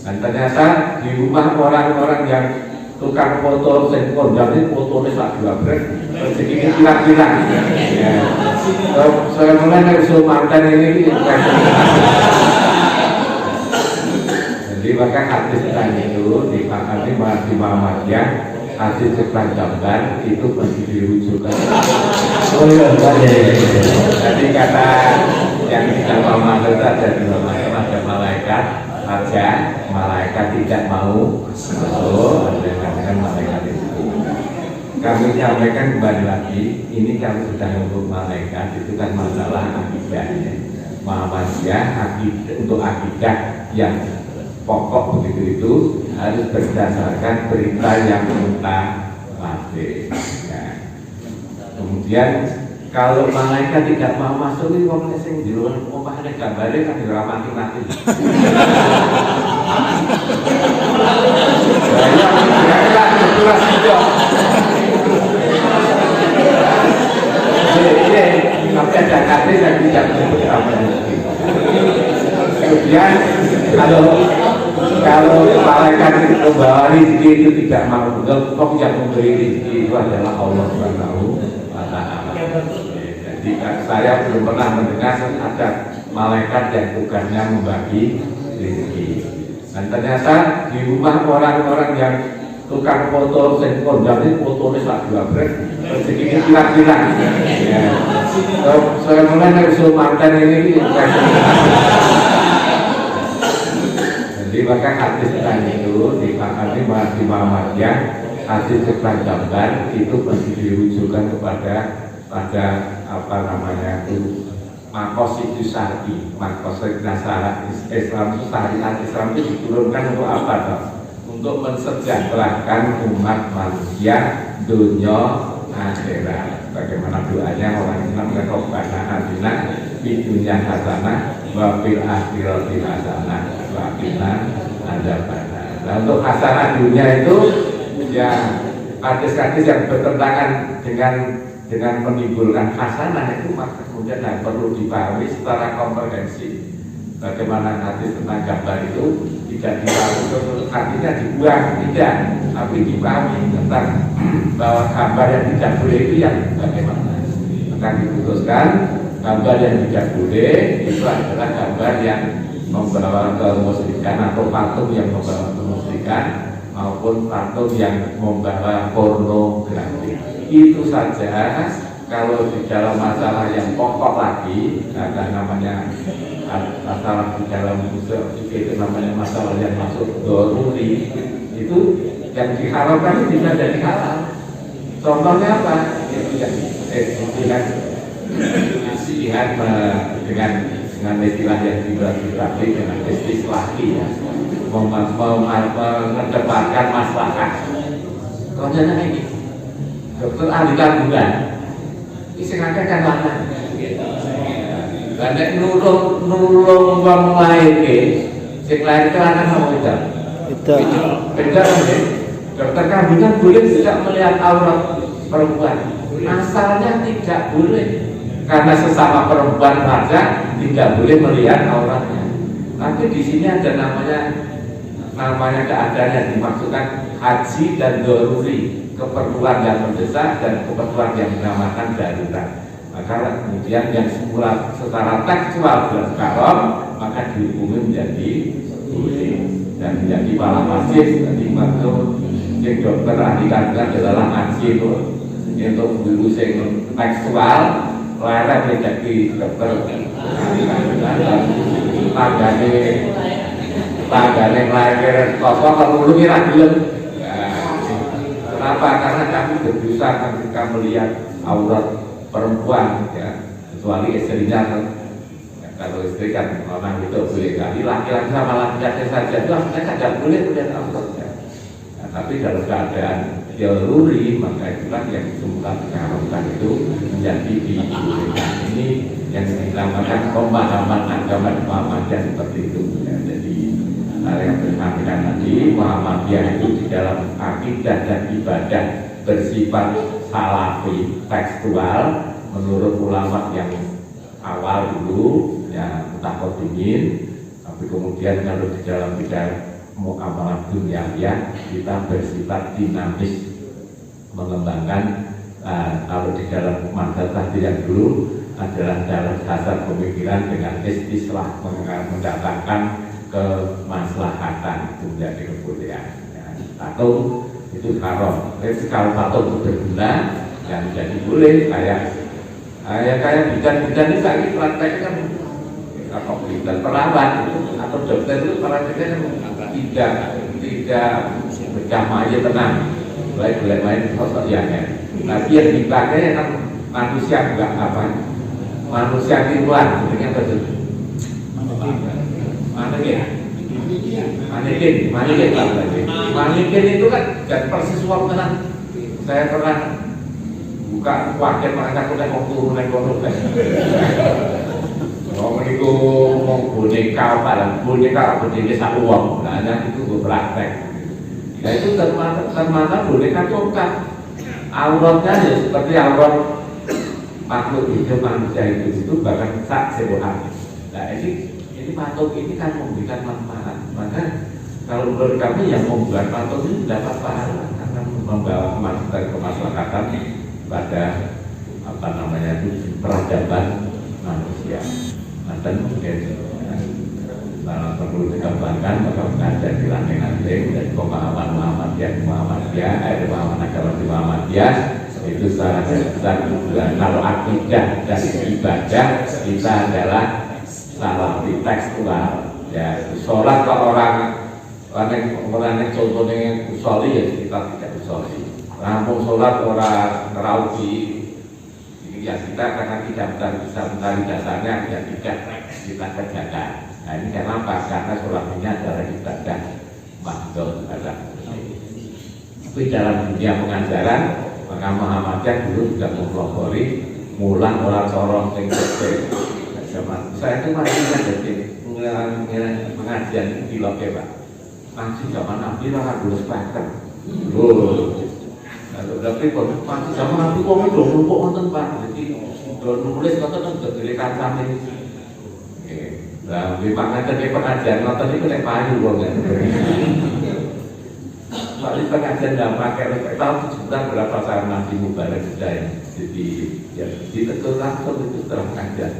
Dan ternyata di rumah orang-orang yang tukang foto kondang itu fotonya sak dua rezeki kilang-kilang. Ya. Saya mulai usul mantan ini. Jadi maka hadis tadi itu dipahami di Muhammadiyah, hadis tentang gambar itu mesti dirujukan. Oh iya, jadi kata yang tidak mau masuk ada dua macam, ada malaikat saja, malaikat tidak mau masuk, ada katakan malaikat itu. Kami sampaikan kembali lagi, ini kami sudah untuk malaikat itu kan masalah akidahnya. Muhammadiyah untuk akidah yang pokok begitu itu harus berdasarkan berita yang mutawatir. Ya. Kemudian kalau malaikat tidak mau masuk ini wong sing di luar omah ada gambare kan ora mati-mati. Tapi ada kata yang tidak disebut apa. Kemudian kalau malaikat itu membawa rezeki itu tidak mau, kok yang memberi rezeki itu adalah Allah Subhanahu wa Ta'ala. Jadi saya belum pernah mendengar ada malaikat yang tugasnya membagi rezeki. Dan ternyata di rumah orang-orang yang tukang foto kondang itu fotonya sak dua rezeki kilang-kilang. Ya. Saya mulai usul mantan ini. Jadi maka hadis tadi itu dipahami di Muhammadiyah, hadis tentang gambar itu mesti dirujukan kepada apa namanya itu makosid syar'i, makosid nasarat Islam itu syariat Islam itu diturunkan untuk apa toh? Untuk mensejahterakan umat manusia dunia akhirat. Bagaimana doanya orang Islam Rabbana atina fid dunya hasanah wa fil akhirati hasanah wa qina adzabannar. Nah, untuk hasanah dunia itu ya hadis-hadis yang bertentangan dengan menimbulkan hasanah itu maka kemudian perlu dipahami secara komprehensif. Bagaimana hadis tentang gambar itu tidak dipahami, artinya dibuang, tidak, tapi dipahami tentang bahwa gambar yang tidak boleh itu yang bagaimana. Maka diputuskan gambar yang tidak boleh itu adalah gambar yang membawa kemusyrikan atau patung yang membawa kemusyrikan maupun patung yang membawa pornografi. Itu saja. Kalau di dalam masalah yang pokok lagi ada namanya masalah di dalam usul itu namanya masalah yang masuk doruri itu yang diharamkan itu bisa jadi halal. Contohnya apa? Itu yang lihat dengan istilah yang dibuat dengan istilah ya, mengedepankan maslahat. Contohnya ini dokter ahli kandungan isi ngangkat kan mana? Karena nulung wong lain sing lain itu anak mau tidak? Beda kan? Dokter kandungan boleh tidak melihat aurat perempuan. Asalnya tidak boleh. Karena sesama perempuan saja tidak boleh melihat auratnya. Tapi di sini ada namanya keadaan yang dimaksudkan haji dan doruri, keperluan yang mendesak dan keperluan yang dinamakan darurat. Maka kemudian yang semula secara tekstual haram maka dihukumi menjadi boleh dan menjadi malah masjid. Jadi maksud yang dokter ahli kandungan adalah masjid itu untuk guru yang tekstual larang menjadi dokter ahli kandungan dan tanggane lahir kosong kalau kira gelem. Kenapa? Karena kami berdosa ketika melihat aurat perempuan ya, kecuali istrinya ya, kalau istri kan orang itu boleh kali laki-laki sama laki-laki saja itu mereka tidak boleh melihat auratnya. Nah, tapi dalam keadaan daruri maka itulah yang semula diharamkan itu menjadi dibolehkan. Ini yang dinamakan pemahaman agama Muhammadiyah seperti itu ya. Jadi yang disampaikan tadi Muhammadiyah itu di dalam akidah dan ibadah bersifat salafi tekstual menurut ulama yang awal dulu ya mutakoddimin, tapi kemudian kalau di dalam bidang muamalah duniawiah kita bersifat dinamis, mengembangkan. Kalau di dalam madrasah yang dulu adalah dalam dasar pemikiran dengan istislah mendatangkan kemaslahatan itu menjadi kebolehan. Tatung itu haram. Jadi kalau tatung itu berguna yang jadi boleh kayak bidan itu lagi prakteknya kan kalau bidan perawat atau dokter itu prakteknya kan tidak bedah mayat tenang, baik main sosok yang tapi yang dipakai kan manusia enggak apa, manusia tiruan, sebenarnya betul. Manikin itu kan dan persis uang tenang. Saya pernah buka wakil mereka udah mau turun naik motor. Itu mau boneka apa satu uang, nah itu gue praktek. Nah itu termata boneka congkak. Auratnya ya seperti aurat makhluk hidup manusia itu bahkan sak sebuah. Nah ini patung ini kan memberikan manfaat. Maka kalau menurut kami yang membuat patung ini dapat pahala karena membawa kemaslahatan pada peradaban manusia. Dan mungkin perlu dikembangkan maka mengajar di lantai-lantai dan pemahaman Muhammadiyah agama Muhammadiyah itu secara besar kalau akidah dan ibadah kita adalah salah di tekstual ya. Sholat kalau orang yang contohnya usoli ya kita tidak usoli, rampung sholat orang nerauti ya kita karena tidak bisa mencari dasarnya ya tidak kita kerjakan. Nah ini kenapa? Karena sholat ini adalah ibadah mahdhul ibadah. Tapi dalam dunia pengajaran maka Muhammadiyah dulu juga mempelopori mulang orang sorong sing kecil. Saya itu masih jadi pengajian di Loke Pak. Masih zaman Nabi lah harus pakai. Tapi masih zaman Nabi kok udah numpuk nonton Pak. Jadi udah nulis nonton udah dilihat kami. Nah, di pengajian nonton itu kayak payu loh kan. Di pengajian nggak pakai tahu sebentar berapa saya Nabi Mubarak sudah yang jadi ditegur langsung itu setelah pengajian.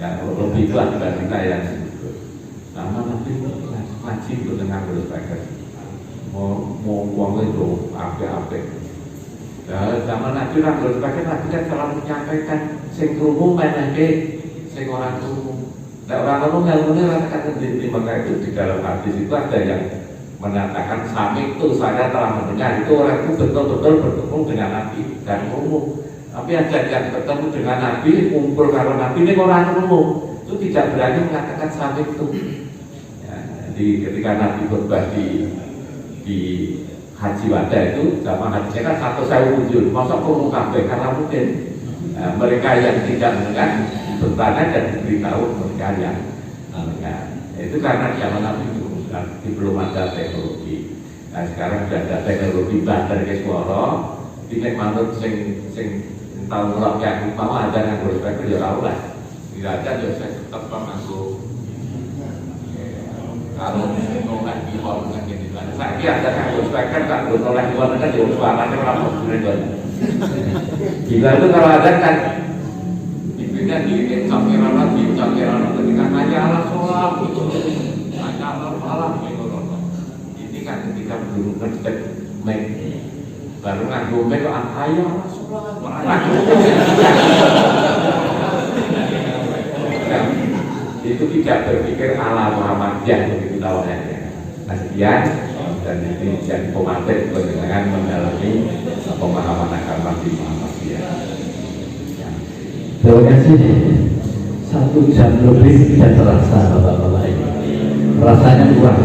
Ya lebih kuat dibanding saya yang sebut. Nama Nabi ngaji itu dengan berspeker. Mau uang itu apa. Zaman Nabi orang berspeker Nabi kan selalu menyampaikan sing krungu meneh sing orang krungu. Nah orang ilmunya katakan sendiri, maka itu di dalam hadis itu ada yang menyatakan sami itu saya telah mendengar itu orang itu betul-betul bertemu dengan Nabi dan umum. Tapi ada yang bertemu dengan Nabi, kumpul kalau Nabi ini orang umum itu tidak berani mengatakan sami itu. Ya, jadi ketika Nabi khutbah di Haji Wada itu zaman hajinya kan satu saya wujud, masa umum kabeh karena mungkin mereka yang tidak mendengar bertanya dan diberitahu mereka yang mendengar. Itu karena zaman Nabi belum ada teknologi. Nah sekarang sudah ada teknologi bater ke suara. Tidak manut sing tahu ngelak yang mau ada yang berspeker ya tahu lah. Tidak ada ya saya tetap masuk. Kalau nolak di hall kan gitu. Saya kira ada yang berspeker tak nolak di hall kan jauh suaranya berapa bulan. Gila itu kalau ada kan diberikan di cangkiran ketika hanya Allah sholat itu hanya Allah itu ini kan ketika belum ngerti make baru nganggo make kok ayo Allah sholat itu tidak berpikir ala Muhammadiyah begitu tawarannya. Kemudian dan ini jadi pematik dengan mendalami pemahaman agama di Muhammadiyah. Terima kasih. 1 jam lebih tidak terasa Bapak-Bapak ini. Rasanya kurang.